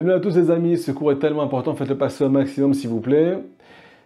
Bienvenue à tous les amis, ce cours est tellement important, faites-le passer au maximum s'il vous plaît.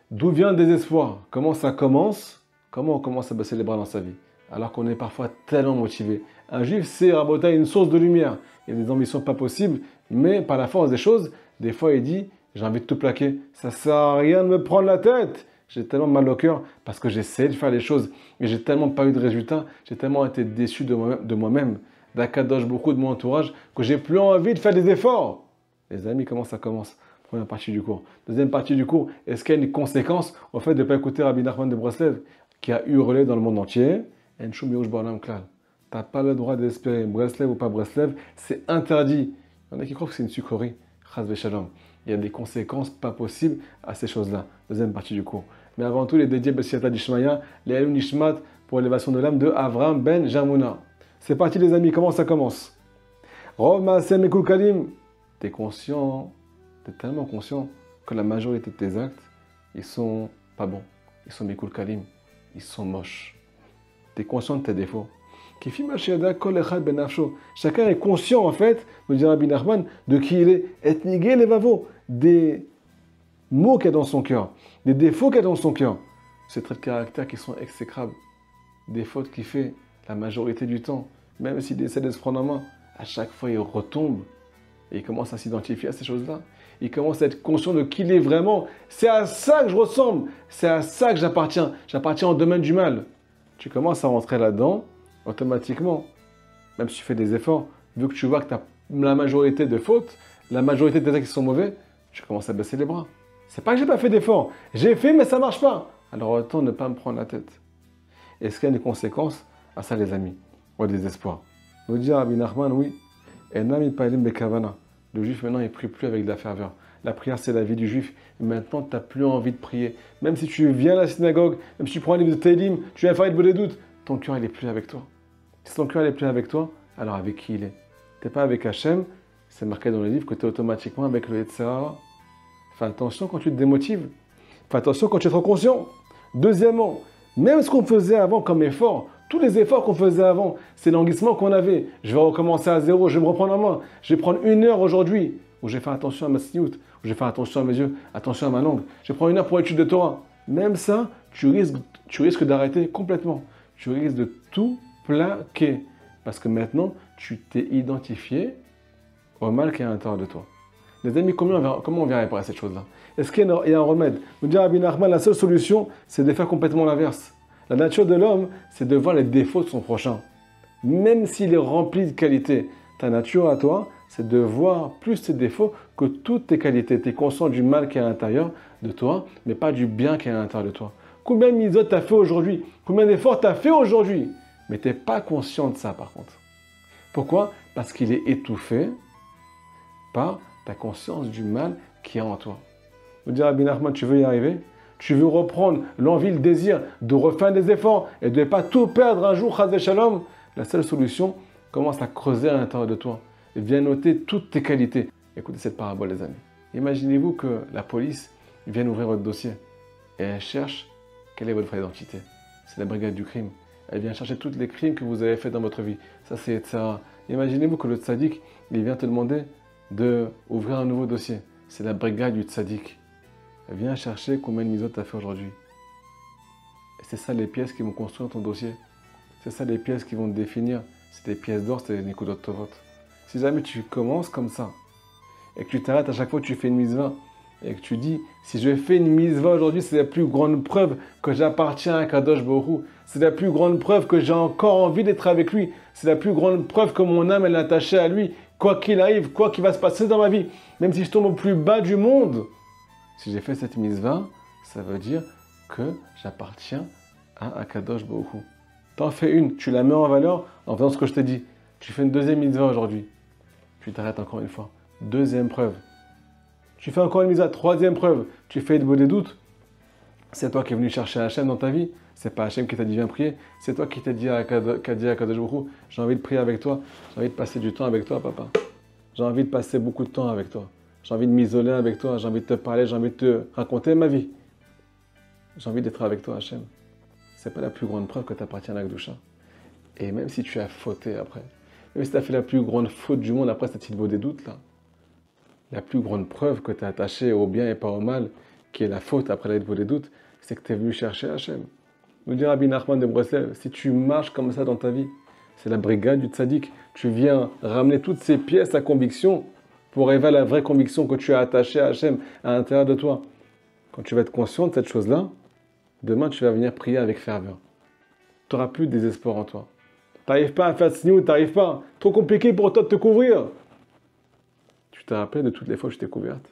D'où vient le désespoir? Comment ça commence? Comment on commence à baisser les bras dans sa vie? Alors qu'on est parfois tellement motivé. Un juif, c'est Rabotai, une source de lumière. Il y a des ambitions pas possibles, mais par la force des choses, des fois il dit, j'ai envie de tout plaquer. Ça sert à rien de me prendre la tête. J'ai tellement mal au cœur parce que j'essaie de faire les choses, mais j'ai tellement pas eu de résultats, j'ai tellement été déçu de moi-même, d'Akadosh, beaucoup de mon entourage, que j'ai plus envie de faire des efforts. Les amis, comment ça commence? Première partie du cours. Deuxième partie du cours, est-ce qu'il y a une conséquence au fait de ne pas écouter Rabbi Nachman de Breslev, qui a hurlé dans le monde entier? Tu n'as pas le droit d'espérer, Breslev ou pas Breslev, c'est interdit. Il y en a qui croient que c'est une sucrerie. Chas v'shalom. Il y a des conséquences pas possibles à ces choses-là. Deuxième partie du cours. Mais avant tout, les dédiés Bessiata d'Ishmaïa, les Elou Nishmat pour l'élévation de l'âme de Avram Ben Jarmouna. C'est parti les amis, comment ça commence? Rov Maasem Ekul Kalim. Tu es conscient, tu es tellement conscient que la majorité de tes actes, ils sont pas bons. Ils sont Mekul Kalim. Ils sont moches. Tu es conscient de tes défauts. Chacun est conscient, en fait, nous dit Rabbi Nachman, de qui il est. Etnigé levavo, des mots qu'il y a dans son cœur, des défauts qu'il y a dans son cœur. Ces traits de caractère qui sont exécrables, des fautes qu'il fait la majorité du temps, même s'il essaie de se prendre en main, à chaque fois il retombe et il commence à s'identifier à ces choses-là. Il commence à être conscient de qui il est vraiment. C'est à ça que je ressemble, c'est à ça que j'appartiens. J'appartiens au domaine du mal. Tu commences à rentrer là-dedans, automatiquement, même si tu fais des efforts, vu que tu vois que tu as la majorité de fautes, la majorité des actes qui sont mauvais, tu commences à baisser les bras. C'est pas que j'ai pas fait d'efforts, j'ai fait mais ça marche pas. Alors autant ne pas me prendre la tête. Est-ce qu'il y a des conséquences à ça les amis? Au désespoir. Nous dit Rabbi Nachman, oui. Enami palim bekavana. Le juif maintenant il prie plus avec de la ferveur. La prière c'est la vie du juif. Et maintenant tu n'as plus envie de prier. Même si tu viens à la synagogue, même si tu prends un livre de Télim, tu viens faire une bonne doute, ton cœur il est plus avec toi. Si ton cœur n'est plus avec toi, alors avec qui il est? Tu n'es pas avec Hachem, c'est marqué dans le livre que tu es automatiquement avec le Yetzirah. Fais attention quand tu te démotives. Fais attention quand tu es trop conscient. Deuxièmement, même ce qu'on faisait avant comme effort, tous les efforts qu'on faisait avant, c'est l'enguissement qu'on avait. Je vais recommencer à zéro, je vais me reprendre en main. Je vais prendre 1 heure aujourd'hui, où je vais faire attention à ma sniout, où je vais faire attention à mes yeux, attention à ma langue. Je vais prendre 1 heure pour l'étude de Torah. Même ça, tu risques d'arrêter complètement. Tu risques de tout plaquer. Parce que maintenant, tu t'es identifié au mal qui est à l'intérieur de toi. Les amis, comment on vient réparer cette chose-là? Est-ce qu'il y a un remède? Nous dit Rabbi Nachman, la seule solution, c'est de faire complètement l'inverse. La nature de l'homme, c'est de voir les défauts de son prochain. Même s'il est rempli de qualités, ta nature à toi, c'est de voir plus tes défauts que toutes tes qualités. Tu es conscient du mal qui est à l'intérieur de toi, mais pas du bien qui est à l'intérieur de toi. Combien de mitzvot tu as fait aujourd'hui? Combien d'efforts tu as fait aujourd'hui? Mais tu n'es pas conscient de ça par contre. Pourquoi? Parce qu'il est étouffé par ta conscience du mal qui est en toi. Nous dit Rabbi Nachman, tu veux y arriver? Tu veux reprendre l'envie, le désir de refaire des efforts et de ne pas tout perdre un jour, chas shalom? La seule solution, commence à creuser à l'intérieur de toi et viens noter toutes tes qualités. Écoutez cette parabole les amis. Imaginez-vous que la police vient ouvrir votre dossier et elle cherche quelle est votre vraie identité. C'est la brigade du crime. Elle vient chercher tous les crimes que vous avez faits dans votre vie. Ça c'est ça. Imaginez-vous que le tzaddik, il vient te demander d'ouvrir un nouveau dossier. C'est la brigade du tzaddik. Elle vient chercher combien de mitzvot tu as fait aujourd'hui. Et c'est ça les pièces qui vont construire ton dossier. C'est ça les pièces qui vont te définir. C'est des pièces d'or, c'est des nikudot tovot. Si jamais tu commences comme ça, et que tu t'arrêtes à chaque fois que tu fais une mitzvah, et que tu dis, si je fais une mitzvah aujourd'hui, c'est la plus grande preuve que j'appartiens à Kadosh Baruch Hu. C'est la plus grande preuve que j'ai encore envie d'être avec lui. C'est la plus grande preuve que mon âme elle est attachée à lui. Quoi qu'il arrive, quoi qu'il va se passer dans ma vie, même si je tombe au plus bas du monde, si j'ai fait cette mitzvah, ça veut dire que j'appartiens à Akadosh Baruch Hu. T'en fais une, tu la mets en valeur en faisant ce que je t'ai dit. Tu fais une deuxième mitzvah aujourd'hui. Tu t'arrêtes encore une fois. Deuxième preuve. Tu fais encore une mitzvah. Troisième preuve. Tu fais des doutes. C'est toi qui es venu chercher Hachem dans ta vie. C'est pas Hachem qui t'a dit viens prier. C'est toi qui t'as dit à Akadosh Baruch Hu, j'ai envie de prier avec toi. J'ai envie de passer du temps avec toi, papa. J'ai envie de passer beaucoup de temps avec toi. J'ai envie de m'isoler avec toi. J'ai envie de te parler. J'ai envie de te raconter ma vie. J'ai envie d'être avec toi, Hachem. C'est pas la plus grande preuve que tu appartiens à la Gdusha. Et même si tu as fauté après, même si tu as fait la plus grande faute du monde après cette petite des doutes là, La plus grande preuve que tu es attaché au bien et pas au mal, qui est la faute après la des doutes, c'est que tu es venu chercher Hachem. Nous dit Rabbi Nachman de Breslev, si tu marches comme ça dans ta vie, c'est la brigade du tzaddik. Tu viens ramener toutes ces pièces à conviction pour arriver à la vraie conviction que tu as attachée à Hachem à l'intérieur de toi. Quand tu vas être conscient de cette chose-là, demain tu vas venir prier avec ferveur. Tu n'auras plus de désespoir en toi. Tu n'arrives pas à faire tsniout, tu n'arrives pas. Trop compliqué pour toi de te couvrir. Tu te rappelles de toutes les fois où tu t'es couverte.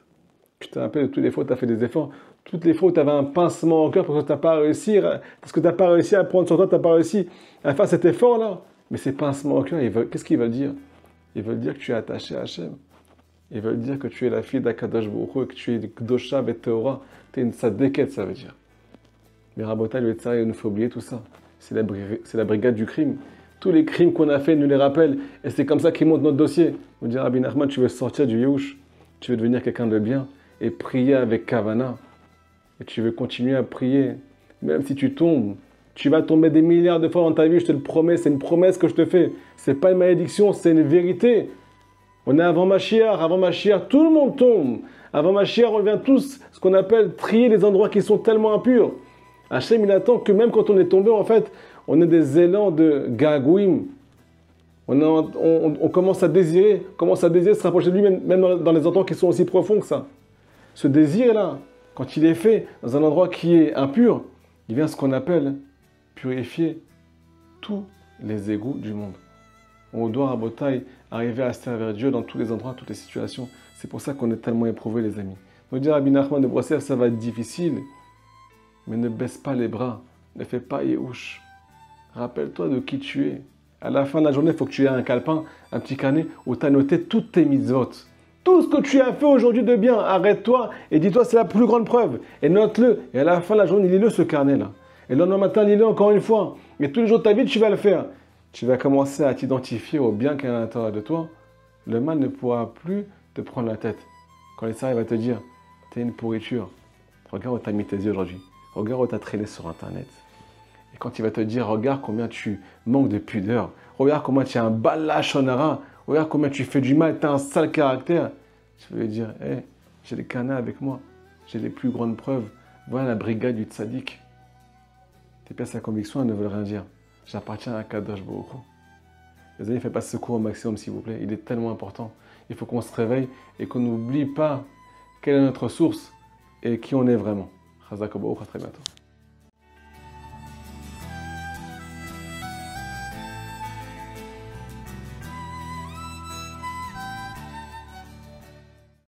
Tu te rappelles de toutes les fois où tu as fait des efforts. Toutes les fois où tu avais un pincement au cœur parce que tu n'as pas réussi, à prendre sur toi, tu n'as pas réussi à faire cet effort-là. Mais ces pincements au cœur, qu'est-ce qu'ils veulent dire? Ils veulent dire que tu es attaché à Hachem. Ils veulent dire que tu es la fille d'Akadosh Baruch Hu, que tu es Kdosha et Teora. Tu es une tzadéket, ça veut dire. Mais Rabotai, le Tzara, il nous fait oublier tout ça. C'est la brigade du crime. Tous les crimes qu'on a fait nous les rappellent. Et c'est comme ça qu'ils montent notre dossier. On dit, Rabbi Nachman, tu veux sortir du Yehush. Tu veux devenir quelqu'un de bien. Et prier avec Kavana. Et tu veux continuer à prier. Même si tu tombes. Tu vas tomber des milliards de fois dans ta vie, je te le promets. C'est une promesse que je te fais. C'est pas une malédiction, c'est une vérité. On est avant Mashiach. Avant Mashiach, tout le monde tombe. Avant Mashiach, on vient tous, ce qu'on appelle, trier les endroits qui sont tellement impurs. Hachem, il attend que même quand on est tombé, en fait, on a des élans de gagouim. On commence à désirer se rapprocher de lui, même dans les endroits qui sont aussi profonds que ça. Ce désir-là, quand il est fait dans un endroit qui est impur, il vient ce qu'on appelle purifier tous les égouts du monde. On doit, à Botaï, arriver à servir Dieu dans tous les endroits, toutes les situations. C'est pour ça qu'on est tellement éprouvés, les amis. Nous dire Rabbi Nachman de Breslev, ça va être difficile, mais ne baisse pas les bras, ne fais pas Yehush. Rappelle-toi de qui tu es. À la fin de la journée, il faut que tu aies un calepin, un petit carnet où tu as noté toutes tes mitzvot. Tout ce que tu as fait aujourd'hui de bien, arrête-toi et dis-toi c'est la plus grande preuve. Et note-le. Et à la fin de la journée, lis-le ce carnet-là. Et le lendemain matin, lis-le encore une fois. Et tous les jours de ta vie, tu vas le faire. Tu vas commencer à t'identifier au bien qu'il y a à l'intérieur de toi. Le mal ne pourra plus te prendre la tête. Quand les salariés vont te dire, t'es une pourriture. Regarde où tu as mis tes yeux aujourd'hui. Regarde où tu as traîné sur Internet. Et quand il va te dire, regarde combien tu manques de pudeur. Regarde combien tu es un balachonara. Regarde combien tu fais du mal, tu as un sale caractère. Je vais lui dire, hey, j'ai les canards avec moi. J'ai les plus grandes preuves. Voilà la brigade du tzaddik. Tes pièces à conviction, elles ne veulent rien dire. J'appartiens à Kadosh Baruch Hu. Les amis, faites pas ce cours au maximum, s'il vous plaît. Il est tellement important. Il faut qu'on se réveille et qu'on n'oublie pas quelle est notre source et qui on est vraiment. Chazak Baruch, à très bientôt.